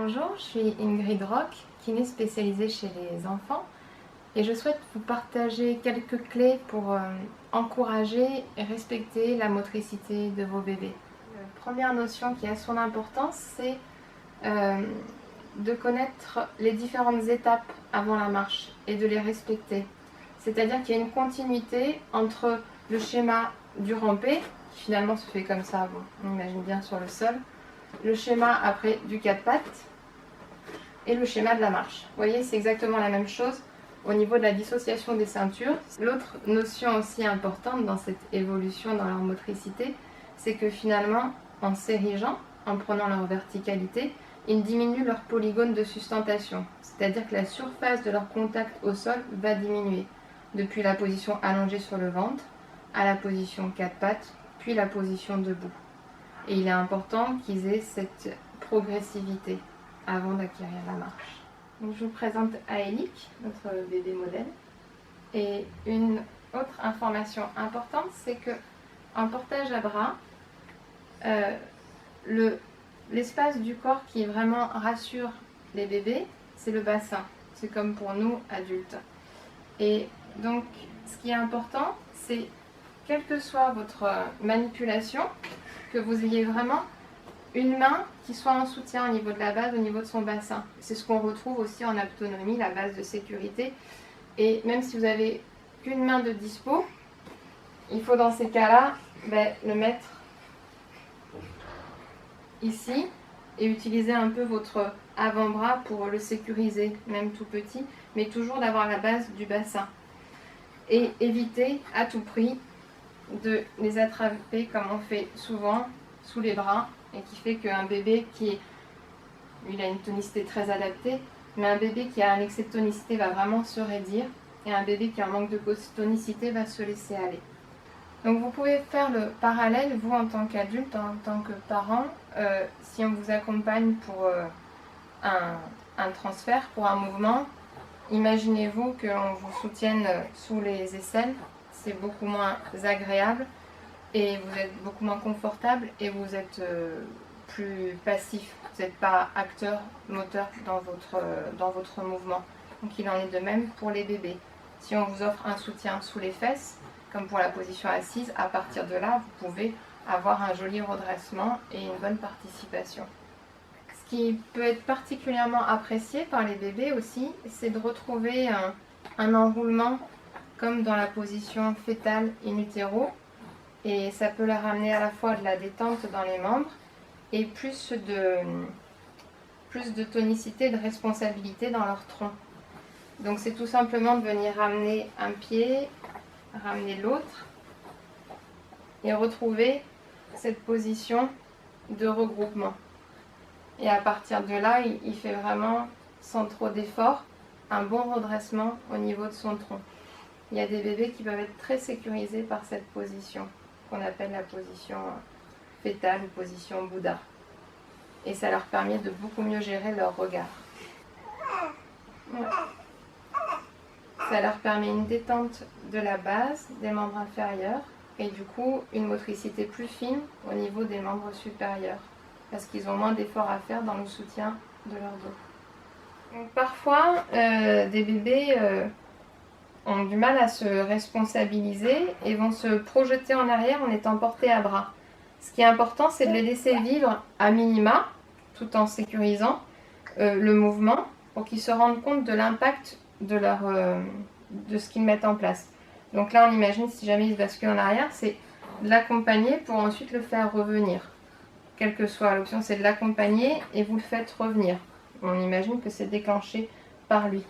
Bonjour, je suis Ingrid Rock, kiné spécialisée chez les enfants et je souhaite vous partager quelques clés pour encourager et respecter la motricité de vos bébés. La première notion qui a son importance, c'est de connaître les différentes étapes avant la marche et de les respecter. C'est-à-dire qu'il y a une continuité entre le schéma du rampé, qui finalement se fait comme ça, bon, on imagine bien sur le sol, le schéma après du 4 pattes et le schéma de la marche. Vous voyez, c'est exactement la même chose au niveau de la dissociation des ceintures. L'autre notion aussi importante dans cette évolution dans leur motricité, c'est que finalement, en s'érigeant, en prenant leur verticalité, ils diminuent leur polygone de sustentation. C'est-à-dire que la surface de leur contact au sol va diminuer, depuis la position allongée sur le ventre, à la position 4 pattes, puis la position debout. Et il est important qu'ils aient cette progressivité avant d'acquérir la marche. Donc je vous présente Aélique, notre bébé modèle. Et une autre information importante, c'est que en portage à bras, l'espace du corps qui vraiment rassure les bébés, c'est le bassin. C'est comme pour nous, adultes. Et donc, ce qui est important, c'est, quelle que soit votre manipulation, que vous ayez vraiment une main qui soit en soutien au niveau de la base, au niveau de son bassin. C'est ce qu'on retrouve aussi en autonomie, la base de sécurité. Et même si vous avez qu'une main de dispo, il faut dans ces cas-là le mettre ici et utiliser un peu votre avant-bras pour le sécuriser, même tout petit, mais toujours d'avoir la base du bassin. Et éviter à tout prix de les attraper comme on fait souvent sous les bras et qui fait qu'un bébé il a une tonicité très adaptée, mais un bébé qui a un excès de tonicité va vraiment se raidir et un bébé qui a un manque de tonicité va se laisser aller. Donc vous pouvez faire le parallèle, vous en tant qu'adulte, en tant que parent, si on vous accompagne pour un transfert, pour un mouvement, imaginez-vous qu'on vous soutienne sous les aisselles, c'est beaucoup moins agréable et vous êtes beaucoup moins confortable et vous êtes plus passif, vous n'êtes pas acteur, moteur dans votre mouvement. Donc il en est de même pour les bébés. Si on vous offre un soutien sous les fesses, comme pour la position assise, à partir de là, vous pouvez avoir un joli redressement et une bonne participation. Ce qui peut être particulièrement apprécié par les bébés aussi, c'est de retrouver un enroulement comme dans la position fétale in utero, et ça peut leur amener à la fois de la détente dans les membres et plus de tonicité, de responsabilité dans leur tronc. Donc c'est tout simplement de venir ramener un pied, ramener l'autre et retrouver cette position de regroupement. Et à partir de là, il fait vraiment, sans trop d'effort, un bon redressement au niveau de son tronc. Il y a des bébés qui peuvent être très sécurisés par cette position, qu'on appelle la position fétale ou position Bouddha. Et ça leur permet de beaucoup mieux gérer leur regard. Ouais. Ça leur permet une détente de la base des membres inférieurs et du coup une motricité plus fine au niveau des membres supérieurs parce qu'ils ont moins d'efforts à faire dans le soutien de leur dos. Donc, parfois, des bébés ont du mal à se responsabiliser et vont se projeter en arrière en étant portés à bras. Ce qui est important, c'est de les laisser vivre à minima, tout en sécurisant le mouvement pour qu'ils se rendent compte de l'impact de ce qu'ils mettent en place. Donc là, on imagine, si jamais il se bascule en arrière, c'est de l'accompagner pour ensuite le faire revenir. Quelle que soit l'option, c'est de l'accompagner et vous le faites revenir. On imagine que c'est déclenché par lui.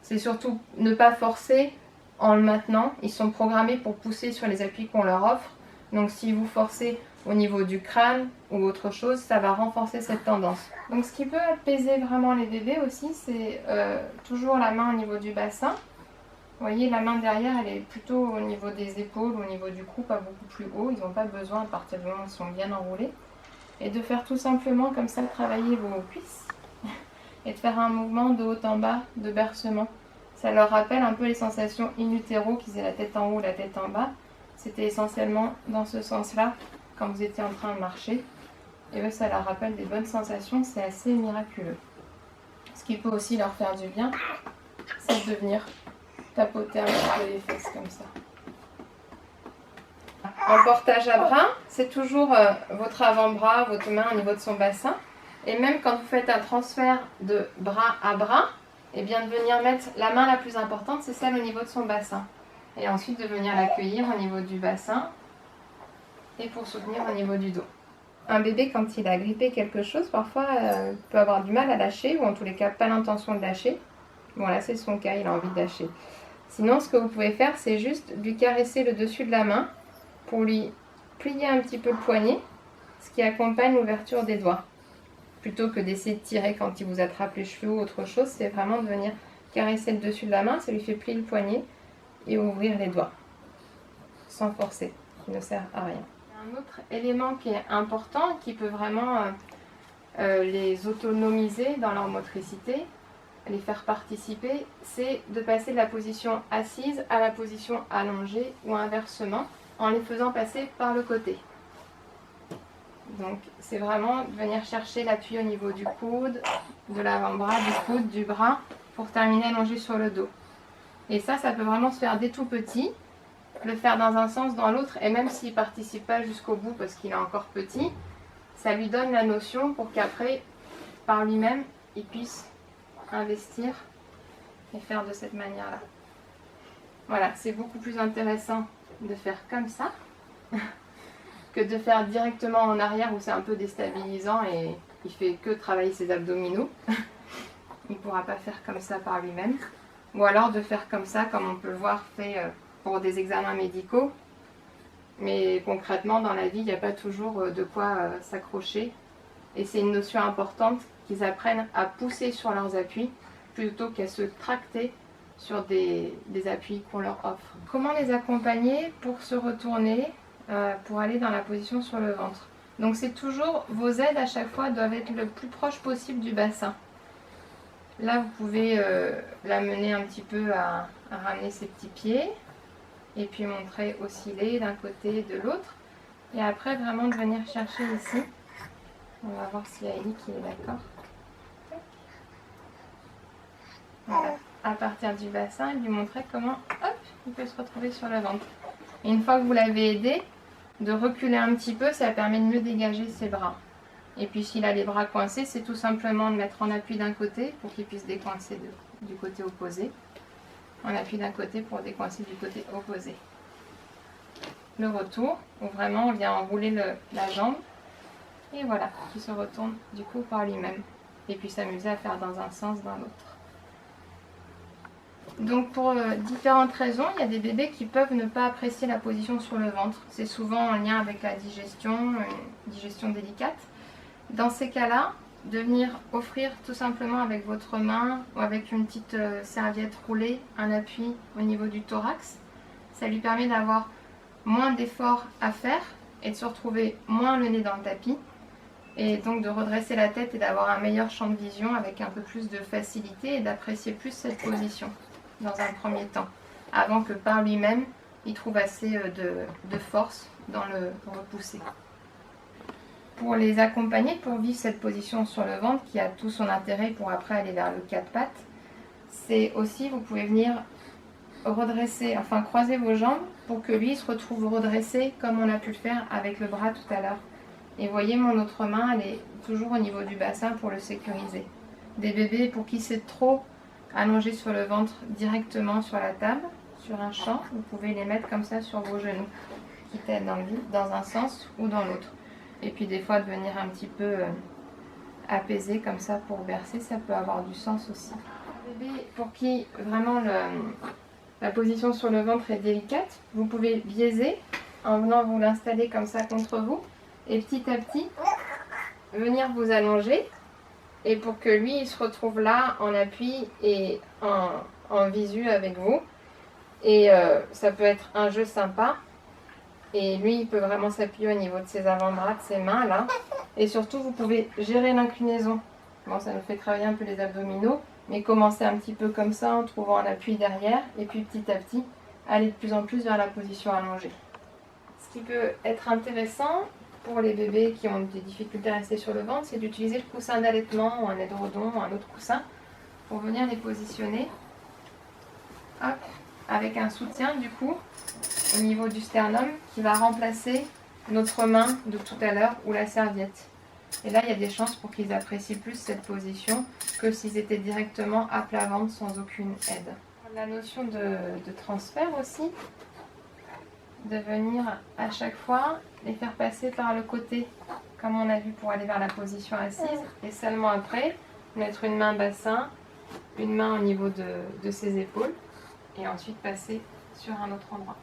C'est surtout ne pas forcer en le maintenant. Ils sont programmés pour pousser sur les appuis qu'on leur offre. Donc si vous forcez au niveau du crâne ou autre chose, ça va renforcer cette tendance. Donc ce qui peut apaiser vraiment les bébés aussi, c'est toujours la main au niveau du bassin. Vous voyez, la main derrière, elle est plutôt au niveau des épaules, au niveau du cou, pas beaucoup plus haut. Ils n'ont pas besoin, à partir du moment où ils sont bien enroulés. Et de faire tout simplement comme ça, travailler vos cuisses et de faire un mouvement de haut en bas, de bercement. Ça leur rappelle un peu les sensations in utero, qu'ils aient la tête en haut, la tête en bas. C'était essentiellement dans ce sens-là, quand vous étiez en train de marcher. et eux ça leur rappelle des bonnes sensations, c'est assez miraculeux. Ce qui peut aussi leur faire du bien, c'est de venir tapoter un petit peu les fesses comme ça. En portage à bras, c'est toujours votre avant-bras, votre main au niveau de son bassin. Et même quand vous faites un transfert de bras à bras, et bien de venir mettre la main la plus importante, c'est celle au niveau de son bassin. Et ensuite de venir l'accueillir au niveau du bassin et pour soutenir au niveau du dos. Un bébé, quand il a grippé quelque chose, parfois peut avoir du mal à lâcher, ou en tous les cas pas l'intention de lâcher. Bon là c'est son cas, il a envie de lâcher. Sinon ce que vous pouvez faire, c'est juste lui caresser le dessus de la main pour lui plier un petit peu le poignet, ce qui accompagne l'ouverture des doigts. Plutôt que d'essayer de tirer quand il vous attrape les cheveux ou autre chose, c'est vraiment de venir caresser le dessus de la main, ça lui fait plier le poignet et ouvrir les doigts, sans forcer, qui ne sert à rien. Un autre élément qui est important, qui peut vraiment les autonomiser dans leur motricité, les faire participer, c'est de passer de la position assise à la position allongée ou inversement, en les faisant passer par le côté. Donc c'est vraiment de venir chercher l'appui au niveau du coude, de l'avant-bras, du coude, du bras, pour terminer allongé sur le dos. Et ça peut vraiment se faire dès tout petit, le faire dans un sens, dans l'autre, et même s'il ne participe pas jusqu'au bout parce qu'il est encore petit, ça lui donne la notion pour qu'après, par lui-même, il puisse investir et faire de cette manière-là. Voilà, c'est beaucoup plus intéressant de faire comme ça que de faire directement en arrière où c'est un peu déstabilisant et il fait que travailler ses abdominaux. Il ne pourra pas faire comme ça par lui-même. Ou alors de faire comme ça, comme on peut le voir fait pour des examens médicaux. Mais concrètement, dans la vie, il n'y a pas toujours de quoi s'accrocher. Et c'est une notion importante qu'ils apprennent à pousser sur leurs appuis plutôt qu'à se tracter sur des appuis qu'on leur offre. Comment les accompagner pour se retourner, pour aller dans la position sur le ventre? Donc c'est toujours, vos aides à chaque fois doivent être le plus proche possible du bassin. Là vous pouvez l'amener un petit peu à ramener ses petits pieds et puis montrer osciller d'un côté et de l'autre. Et après vraiment de venir chercher ici. On va voir si Hailey qui est d'accord. Voilà. À partir du bassin et lui montrer comment hop, il peut se retrouver sur le ventre. Et une fois que vous l'avez aidé, de reculer un petit peu, ça permet de mieux dégager ses bras. Et puis s'il a les bras coincés, c'est tout simplement de mettre en appui d'un côté pour qu'il puisse décoincer du côté opposé. En appui d'un côté pour décoincer du côté opposé. Le retour, où vraiment on vient enrouler la jambe. Et voilà, qui se retourne du coup par lui-même. Et puis s'amuser à faire dans un sens, dans l'autre. Donc pour différentes raisons, il y a des bébés qui peuvent ne pas apprécier la position sur le ventre. C'est souvent en lien avec la digestion, une digestion délicate. Dans ces cas-là, de venir offrir tout simplement avec votre main ou avec une petite serviette roulée, un appui au niveau du thorax. Ça lui permet d'avoir moins d'efforts à faire et de se retrouver moins le nez dans le tapis. Et donc de redresser la tête et d'avoir un meilleur champ de vision avec un peu plus de facilité et d'apprécier plus cette position dans un premier temps, avant que par lui-même il trouve assez de force dans le repousser. Pour les accompagner, pour vivre cette position sur le ventre qui a tout son intérêt pour après aller vers le 4 pattes, c'est aussi, vous pouvez venir redresser, enfin croiser vos jambes pour que lui se retrouve redressé comme on a pu le faire avec le bras tout à l'heure. Et voyez, mon autre main, elle est toujours au niveau du bassin pour le sécuriser. Des bébés pour qui c'est trop allongé sur le ventre directement sur la table, sur un champ, vous pouvez les mettre comme ça sur vos genoux, qui t'aident dans le vide, dans un sens ou dans l'autre. Et puis des fois de venir un petit peu apaiser comme ça pour bercer, ça peut avoir du sens aussi. Bébé pour qui vraiment la position sur le ventre est délicate, vous pouvez biaiser en venant vous l'installer comme ça contre vous et petit à petit venir vous allonger et pour que lui il se retrouve là en appui et en visu avec vous. Et ça peut être un jeu sympa. Et lui, il peut vraiment s'appuyer au niveau de ses avant-bras, de ses mains, là. Et surtout, vous pouvez gérer l'inclinaison. Bon, ça nous fait travailler un peu les abdominaux, mais commencer un petit peu comme ça, en trouvant un appui derrière, et puis petit à petit, aller de plus en plus vers la position allongée. Ce qui peut être intéressant, pour les bébés qui ont des difficultés à rester sur le ventre, c'est d'utiliser le coussin d'allaitement ou un édredon ou un autre coussin pour venir les positionner. Hop, avec un soutien du coup au niveau du sternum qui va remplacer notre main de tout à l'heure ou la serviette. Et là, il y a des chances pour qu'ils apprécient plus cette position que s'ils étaient directement à plat ventre sans aucune aide. La notion de transfert aussi, de venir à chaque fois les faire passer par le côté, comme on a vu pour aller vers la position assise, et seulement après, mettre une main bassin, une main au niveau de ses épaules, et ensuite passer sur un autre endroit.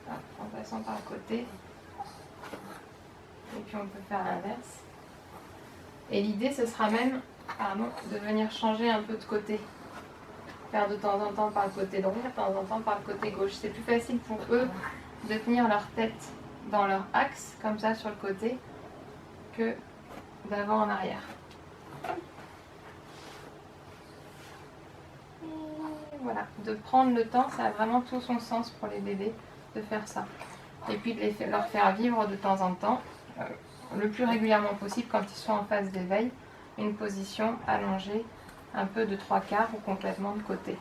Hop, en passant par le côté. Et puis on peut faire l'inverse. Et l'idée, ce sera même de venir changer un peu de côté. Faire de temps en temps par le côté droit, de temps en temps par le côté gauche. C'est plus facile pour eux de tenir leur tête dans leur axe, comme ça sur le côté, que d'avant en arrière. Et voilà, de prendre le temps, ça a vraiment tout son sens pour les bébés de faire ça. Et puis de leur faire vivre de temps en temps, le plus régulièrement possible quand ils sont en phase d'éveil, une position allongée un peu de 3/4 ou complètement de côté,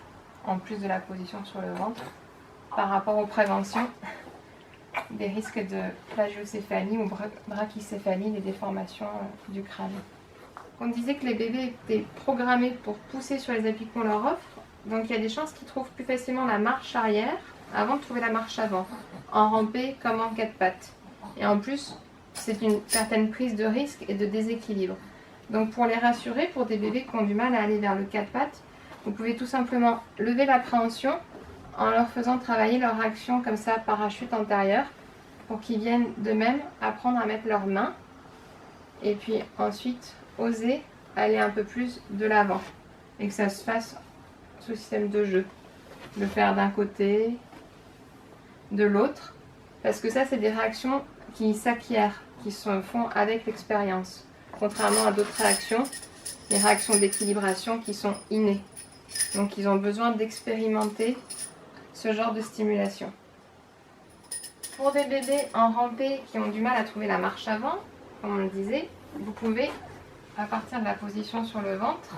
en plus de la position sur le ventre, par rapport aux préventions des risques de plagiocéphalie ou brachycéphalie, les déformations du crâne. On disait que les bébés étaient programmés pour pousser sur les appuis qu'on leur offre, donc il y a des chances qu'ils trouvent plus facilement la marche arrière avant de trouver la marche avant, en rampé comme en 4 pattes. Et en plus, c'est une certaine prise de risque et de déséquilibre. Donc pour les rassurer, pour des bébés qui ont du mal à aller vers le 4 pattes, vous pouvez tout simplement lever l'appréhension en leur faisant travailler leur action comme ça, parachute antérieur, pour qu'ils viennent d'eux-mêmes apprendre à mettre leurs mains et puis ensuite oser aller un peu plus de l'avant et que ça se fasse sous système de jeu. Le faire d'un côté, de l'autre, parce que ça c'est des réactions qui s'acquièrent, qui se font avec l'expérience. Contrairement à d'autres réactions, les réactions d'équilibration qui sont innées. Donc ils ont besoin d'expérimenter ce genre de stimulation. Pour des bébés en rampé qui ont du mal à trouver la marche avant, comme on le disait, vous pouvez, à partir de la position sur le ventre,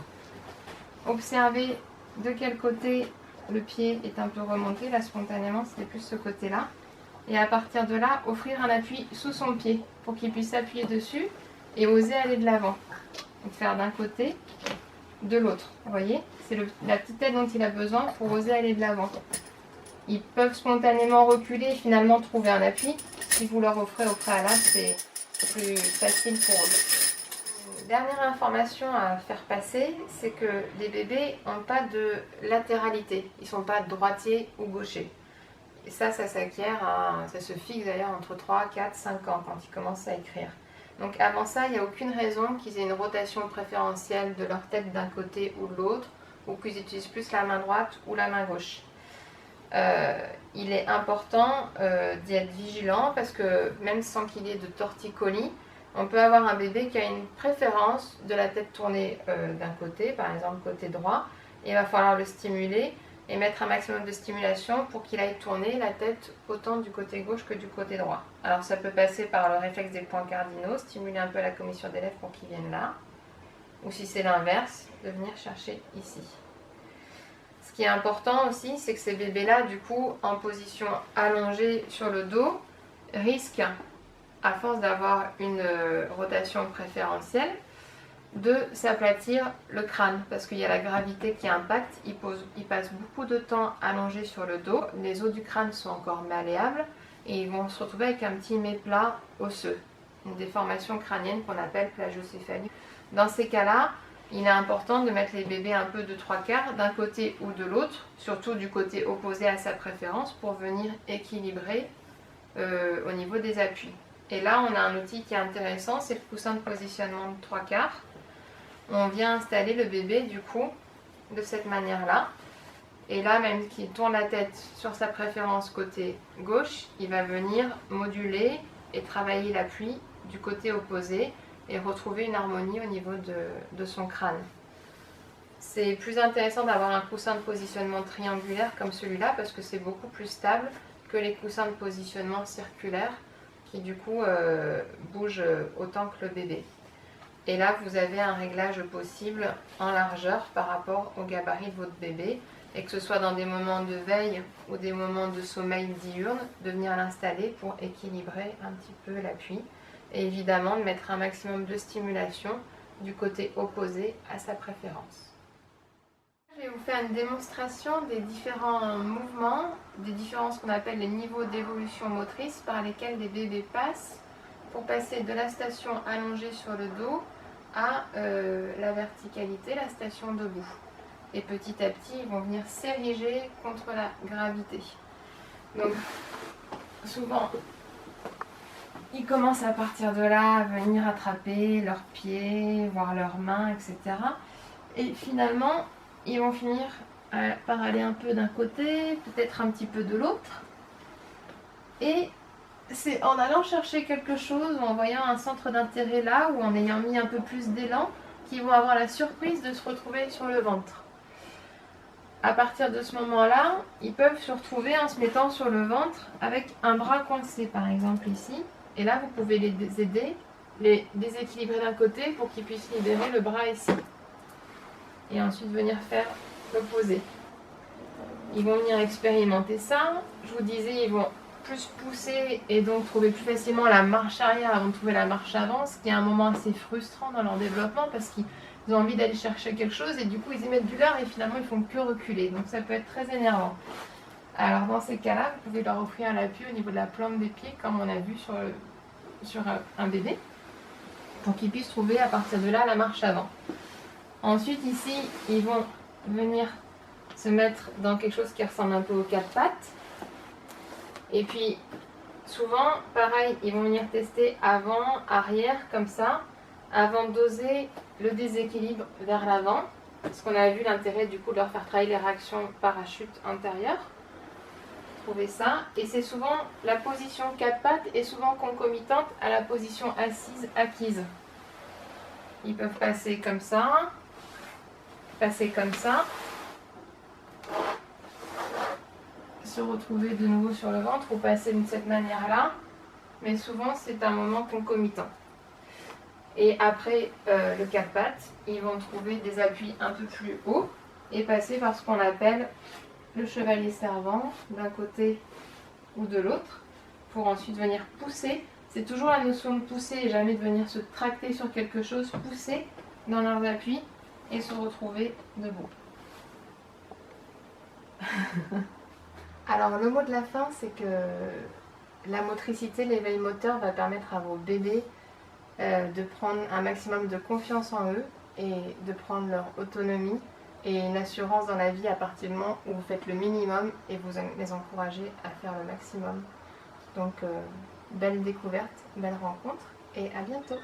observer de quel côté le pied est un peu remonté. Là, spontanément, c'était plus ce côté-là. Et à partir de là, offrir un appui sous son pied pour qu'il puisse s'appuyer dessus et oser aller de l'avant. Donc faire d'un côté, de l'autre. Vous voyez, c'est la petite aide dont il a besoin pour oser aller de l'avant. Ils peuvent spontanément reculer et finalement trouver un appui. Si vous leur offrez au préalable, c'est plus facile pour eux. Dernière information à faire passer, c'est que les bébés n'ont pas de latéralité. Ils ne sont pas droitiers ou gauchers. Et ça s'acquiert, ça se fixe d'ailleurs entre 3, 4, 5 ans quand ils commencent à écrire. Donc avant ça, il n'y a aucune raison qu'ils aient une rotation préférentielle de leur tête d'un côté ou de l'autre, ou qu'ils utilisent plus la main droite ou la main gauche. Il est important d'y être vigilant parce que même sans qu'il y ait de torticolis, on peut avoir un bébé qui a une préférence de la tête tournée d'un côté, par exemple côté droit, et il va falloir le stimuler et mettre un maximum de stimulation pour qu'il aille tourner la tête autant du côté gauche que du côté droit. Alors ça peut passer par le réflexe des points cardinaux, stimuler un peu la commissure des lèvres pour qu'ils viennent là, ou si c'est l'inverse, de venir chercher ici. Ce qui est important aussi, c'est que ces bébés-là, du coup, en position allongée sur le dos, risquent, à force d'avoir une rotation préférentielle, de s'aplatir le crâne, parce qu'il y a la gravité qui impacte. Ils passent beaucoup de temps allongés sur le dos, les os du crâne sont encore malléables, et ils vont se retrouver avec un petit méplat osseux, une déformation crânienne qu'on appelle plagiocéphalie. Dans ces cas-là, il est important de mettre les bébés un peu de 3/4 d'un côté ou de l'autre, surtout du côté opposé à sa préférence, pour venir équilibrer au niveau des appuis. Et là, on a un outil qui est intéressant, c'est le coussin de positionnement de 3/4. On vient installer le bébé du coup de cette manière-là. Et là, même qu'il tourne la tête sur sa préférence côté gauche, il va venir moduler et travailler l'appui du côté opposé et retrouver une harmonie au niveau de son crâne. C'est plus intéressant d'avoir un coussin de positionnement triangulaire comme celui-là parce que c'est beaucoup plus stable que les coussins de positionnement circulaires qui du coup bouge autant que le bébé. Et là, vous avez un réglage possible en largeur par rapport au gabarit de votre bébé. Et que ce soit dans des moments de veille ou des moments de sommeil diurne, de venir l'installer pour équilibrer un petit peu l'appui. Et évidemment, de mettre un maximum de stimulation du côté opposé à sa préférence. Je vais vous faire une démonstration des différents mouvements, des différents ce qu'on appelle les niveaux d'évolution motrice par lesquels les bébés passent pour passer de la station allongée sur le dos à la verticalité, la station debout. Et petit à petit, ils vont venir s'ériger contre la gravité. Donc, souvent, ils commencent à partir de là à venir attraper leurs pieds, voire leurs mains, etc. Et finalement, ils vont finir par aller un peu d'un côté, peut-être un petit peu de l'autre. Et c'est en allant chercher quelque chose, ou en voyant un centre d'intérêt là, ou en ayant mis un peu plus d'élan, qu'ils vont avoir la surprise de se retrouver sur le ventre. À partir de ce moment-là, ils peuvent se retrouver en se mettant sur le ventre avec un bras coincé, par exemple ici. Et là, vous pouvez les aider, les déséquilibrer d'un côté pour qu'ils puissent libérer le bras ici. Et ensuite venir faire l'opposé. Ils vont venir expérimenter ça. Je vous disais, ils vont plus pousser et donc trouver plus facilement la marche arrière avant de trouver la marche avant, ce qui est un moment assez frustrant dans leur développement parce qu'ils ont envie d'aller chercher quelque chose et du coup ils émettent du leurre et finalement ils font que reculer. Donc ça peut être très énervant. Alors dans ces cas-là, vous pouvez leur offrir l'appui au niveau de la plante des pieds comme on a vu sur un bébé pour qu'ils puissent trouver à partir de là la marche avant. Ensuite ici, ils vont venir se mettre dans quelque chose qui ressemble un peu aux quatre pattes. Et puis, souvent, pareil, ils vont venir tester avant, arrière, comme ça, avant d'oser le déséquilibre vers l'avant. Parce qu'on a vu l'intérêt du coup de leur faire travailler les réactions parachute intérieures. Trouvez ça. Et c'est souvent la position quatre pattes est souvent concomitante à la position assise acquise. Ils peuvent passer comme ça, se retrouver de nouveau sur le ventre ou passer de cette manière-là. Mais souvent, c'est un moment concomitant. Et après le quatre pattes, ils vont trouver des appuis un peu plus hauts et passer par ce qu'on appelle le chevalier servant d'un côté ou de l'autre pour ensuite venir pousser. C'est toujours la notion de pousser et jamais de venir se tracter sur quelque chose, pousser dans leurs appuis et se retrouver debout. Alors le mot de la fin, c'est que la motricité, l'éveil moteur va permettre à vos bébés de prendre un maximum de confiance en eux et de prendre leur autonomie et une assurance dans la vie à partir du moment où vous faites le minimum et vous les encouragez à faire le maximum. Donc belle découverte, belle rencontre et à bientôt.